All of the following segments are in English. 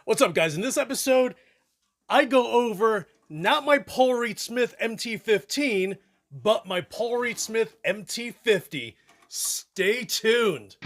What's up, guys? In this episode, I go over not my Paul Reed Smith MT15, but my Paul Reed Smith MT50. Stay tuned.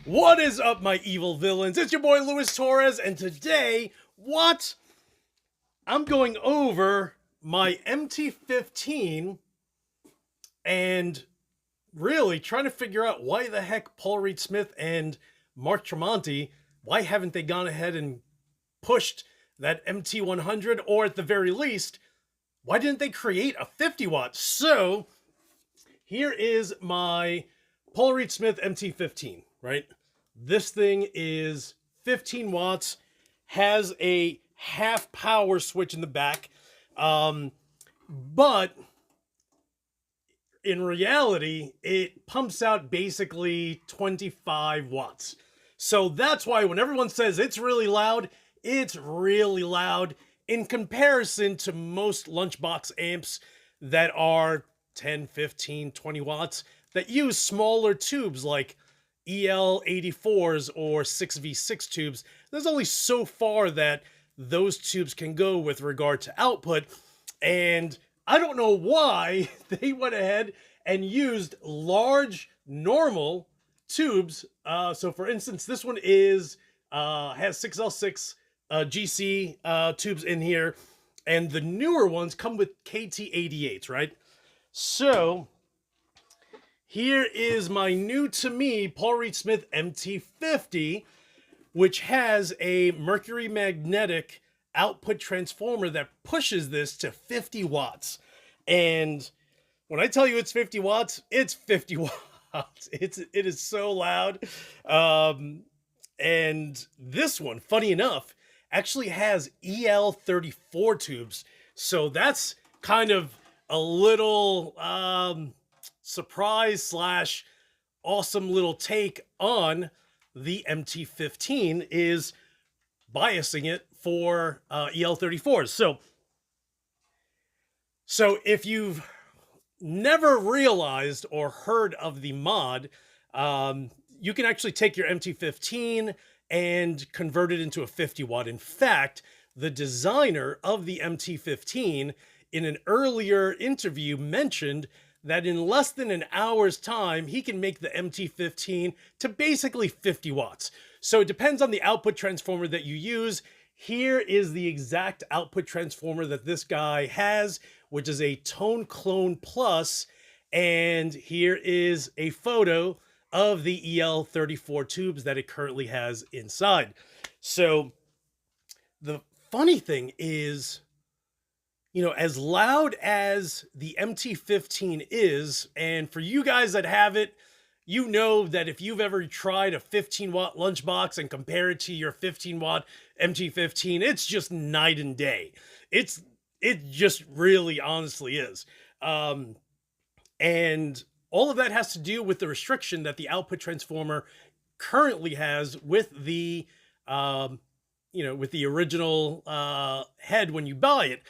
What is up, my evil villains? It's your boy Luis Torres, and today, I'm going over my MT15 and really trying to figure out why the heck Paul Reed Smith and Mark Tremonti, why haven't they gone ahead and pushed that MT100, or at the very least, why didn't they create a 50 watt? So here is my Paul Reed Smith MT15, right? This thing is 15 watts, has a half power switch in the back, but in reality, it pumps out basically 25 watts. So that's why when everyone says it's really loud in comparison to most lunchbox amps that are 10, 15, 20 watts that use smaller tubes like EL84s or 6V6 tubes. There's only so far that those tubes can go with regard to output, and I don't know why they went ahead and used large normal tubes. So for instance, this one has 6L6 GC tubes in here, and the newer ones come with KT88s, right? So here is my new to me Paul Reed Smith MT50, which has a Mercury Magnetic output transformer that pushes this to 50 watts. And when I tell you it's 50 watts, it's 50 watts. It is so loud. And this one, funny enough, actually has EL34 tubes. So that's kind of a little surprise slash awesome little take on the MT15 is biasing it for EL34s. So if you've never realized or heard of the mod, you can actually take your MT15 and convert it into a 50 watt. In fact, the designer of the MT15 in an earlier interview mentioned that in less than an hour's time, he can make the MT15 to basically 50 watts. So it depends on the output transformer that you use. Here is the exact output transformer that this guy has, which is a Tone Clone Plus. And here is a photo of the EL34 tubes that it currently has inside. So the funny thing is, you know, as loud as the MT15 is, and for you guys that have it, you know that if you've ever tried a 15 watt lunchbox and compare it to your 15 watt MT15, it's just night and day. It just really honestly is. And all of that has to do with the restriction that the output transformer currently has with the, with the original head when you buy it.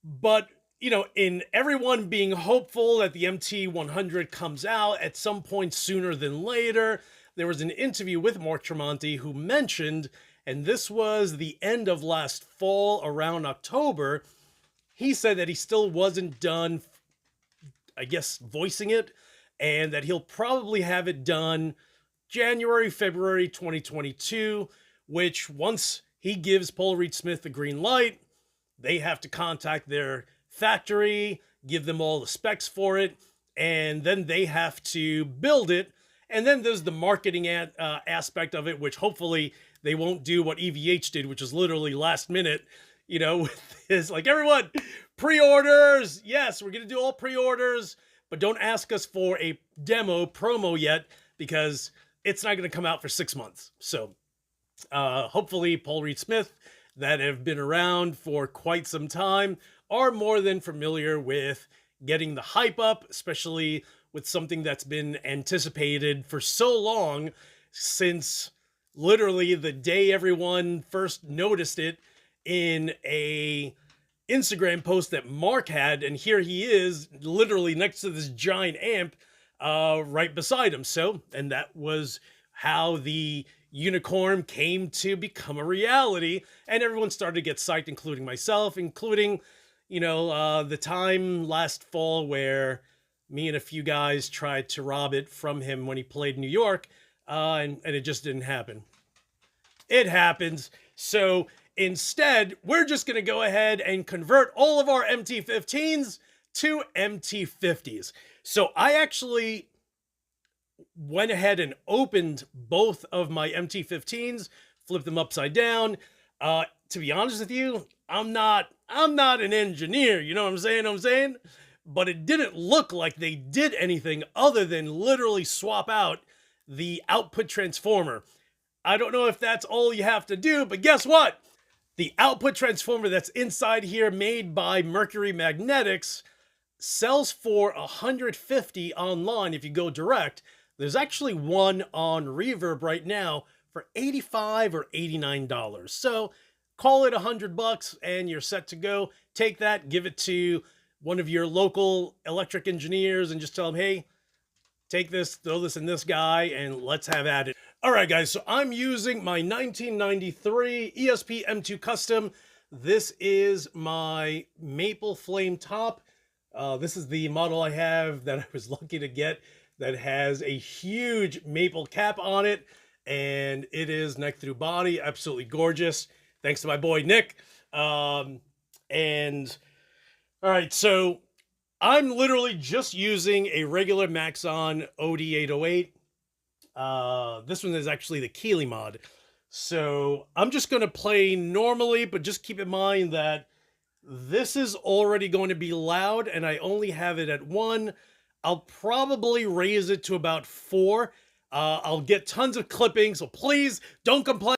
But, you know, in everyone being hopeful that the MT100 comes out at some point sooner than later, there was an interview with Mark Tremonti who mentioned, and this was the end of last fall, around October, he said that he still wasn't done, I guess, voicing it, and that he'll probably have it done January, February 2022, which once he gives Paul Reed Smith the green light, they have to contact their factory, give them all the specs for it, and then they have to build it. And then there's the marketing aspect of it, which hopefully they won't do what EVH did, which is literally last minute, you know, with his, like, everyone, pre-orders. Yes, we're going to do all pre-orders, but don't ask us for a demo promo yet because it's not going to come out for 6 months. So hopefully Paul Reed Smith, that have been around for quite some time, are more than familiar with getting the hype up, especially with something that's been anticipated for so long, since literally the day everyone first noticed it in a Instagram post that Mark had, and here he is literally next to this giant amp right beside him. So, and that was how the unicorn came to become a reality, and everyone started to get psyched, including myself, including, you know, the time last fall where me and a few guys tried to rob it from him when he played New York, and it just didn't happen. It happens. So instead, we're just going to go ahead and convert all of our MT15s to MT50s. So I actually went ahead and opened both of my MT15s, flipped them upside down. To be honest with you, I'm not an engineer, you know what I'm saying? But it didn't look like they did anything other than literally swap out the output transformer. I don't know if that's all you have to do, but guess what? The output transformer that's inside here, made by Mercury Magnetics, sells for $150 online if you go direct. There's actually one on Reverb right now for $85 or $89. So call it $100 and you're set to go. Take that, give it to one of your local electric engineers and just tell them, hey, take this, throw this in this guy, and let's have at it. All right, guys, so I'm using my 1993 ESP M2 Custom. This is my Maple Flame top. This is the model I have that I was lucky to get that has a huge maple cap on it, and it is neck through body, absolutely gorgeous. Thanks to my boy Nick. And all right, so I'm literally just using a regular Maxon OD808. This one is actually the Keeley mod. So I'm just going to play normally, but just keep in mind that this is already going to be loud and I only have it at 1. I'll probably raise it to about 4. I'll get tons of clipping, so please don't complain.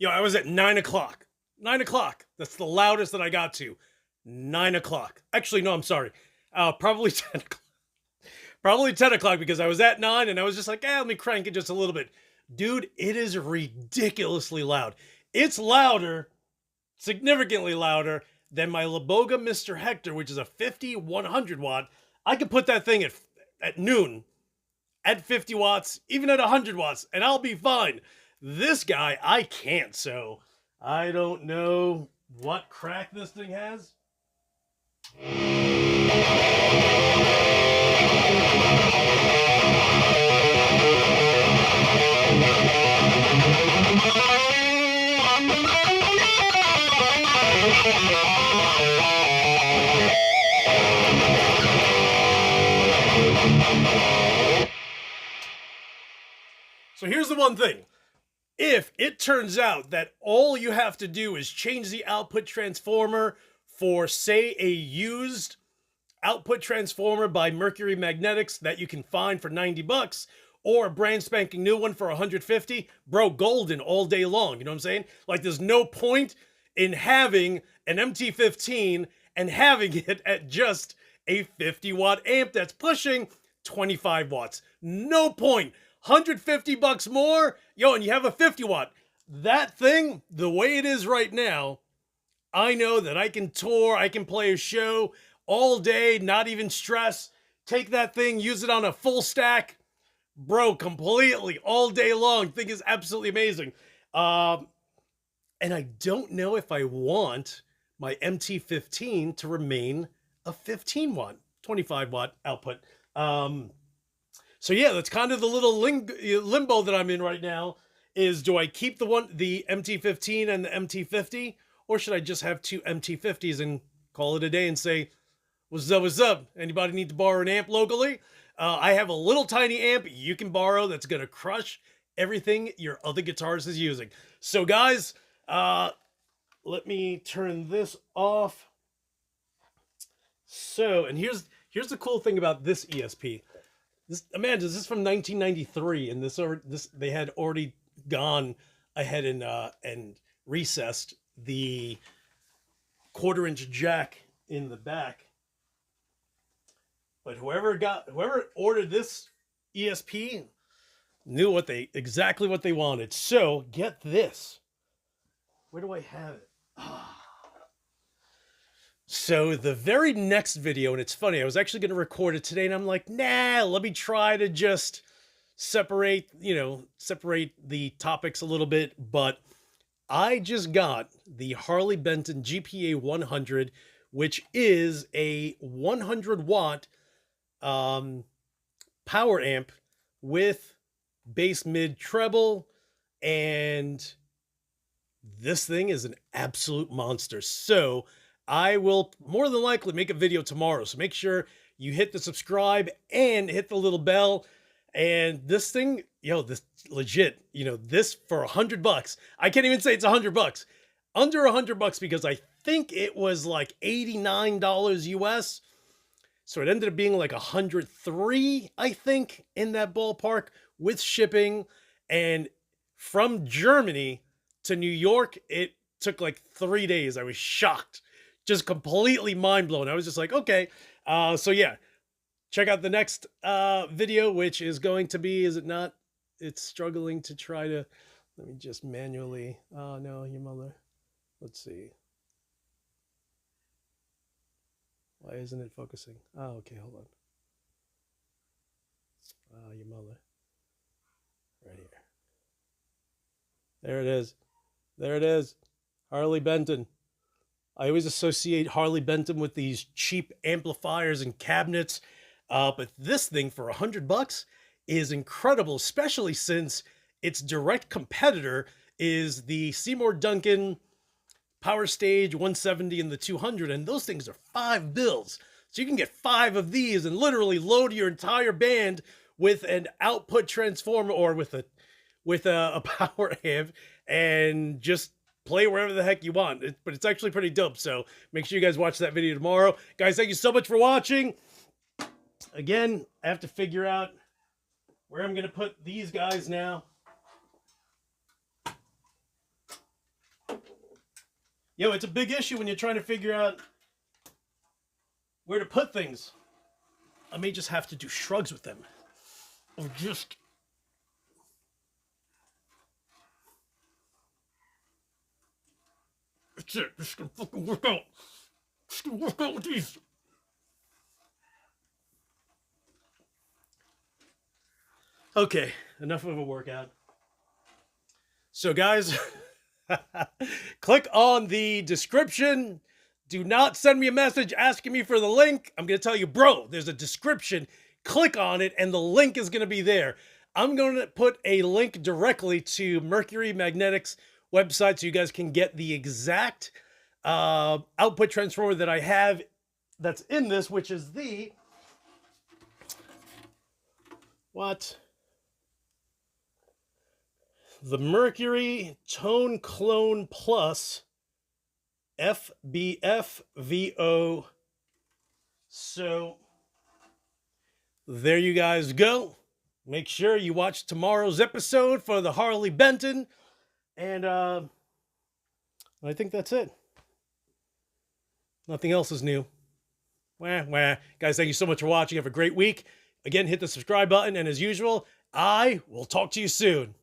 I was at 9 o'clock. 9 o'clock. That's the loudest that I got to. 9 o'clock. Actually, no, I'm sorry. Probably 10 o'clock. Probably 10 o'clock because I was at 9 and I was just like, let me crank it just a little bit. Dude, it is ridiculously loud. It's louder, significantly louder than my Laboga Mr. Hector, which is a 50 100 watt. I could put that thing at noon at 50 watts, even at 100 watts, and I'll be fine. This guy, I can't, so I don't know what crack this thing has. So here's the one thing. If it turns out that all you have to do is change the output transformer for, say, a used output transformer by Mercury Magnetics that you can find for 90 bucks, or a brand spanking new one for 150, bro, golden all day long. You know what I'm saying? Like, there's no point in having an MT15 and having it at just a 50 watt amp that's pushing 25 watts. No point. 150 bucks more, and you have a 50 watt. That thing, the way it is right now, I know that I can tour, I can play a show all day, not even stress. Take that thing, use it on a full stack, bro, completely, all day long. Thing is absolutely amazing. And I don't know if I want my MT15 to remain a 15 watt, 25 watt output. So yeah, that's kind of the little limbo that I'm in right now. Is, do I keep the MT15 and the MT50, or should I just have two MT50s and call it a day and say, what's up, what's up? Anybody need to borrow an amp locally? I have a little tiny amp you can borrow that's going to crush everything your other guitarist is using. So guys, let me turn this off. So, and here's the cool thing about this ESP. Amanda, this is from 1993, and this they had already gone ahead and recessed the 1/4-inch jack in the back. But whoever ordered this ESP knew exactly what they wanted. So get this. Where do I have it? So the very next video, and it's funny, I was actually going to record it today, and I'm like, nah, let me try to just separate the topics a little bit. But I just got the Harley Benton GPA 100, which is a 100 watt power amp with bass, mid, treble, and this thing is an absolute monster. So I will more than likely make a video tomorrow. So make sure you hit the subscribe and hit the little bell. And this thing, this legit, this for $100. I can't even say it's $100. Under $100 because I think it was like $89 US. So it ended up being like $103, I think, in that ballpark with shipping. And from Germany to New York, it took like 3 days. I was shocked. Just completely mind blown. I was just like, okay. So yeah, check out the next video, which is going to be, is it not? It's struggling to try to, let me just manually, oh no, your mother. Let's see. Why isn't it focusing? Oh, okay, hold on. Your mother. Right here. There it is. There it is. Harley Benton. I always associate Harley Benton with these cheap amplifiers and cabinets. But this thing for $100 is incredible, especially since its direct competitor is the Seymour Duncan Power Stage 170 and the 200, and those things are $5. So you can get 5 of these and literally load your entire band with an output transformer or with a power amp and just play wherever the heck you want. But it's actually pretty dope. So make sure you guys watch that video tomorrow. Guys, thank you so much for watching. Again, I have to figure out where I'm going to put these guys now. Yo, it's a big issue when you're trying to figure out where to put things. I may just have to do shrugs with them. Or just... That's it. This is gonna fucking work out. It's gonna work out with these. Okay, enough of a workout. So guys, click on the description. Do not send me a message asking me for the link. I'm going to tell you, bro, there's a description. Click on it and the link is going to be there. I'm going to put a link directly to Mercury Magnetics website so you guys can get the exact output transformer that I have that's in this, which is the... What? The Mercury Tone Clone Plus FBFVO. So there you guys go. Make sure you watch tomorrow's episode for the Harley Benton. And I think that's it. Nothing else is new. Wah, wah. Guys, thank you so much for watching. Have a great week. Again, hit the subscribe button. And as usual, I will talk to you soon.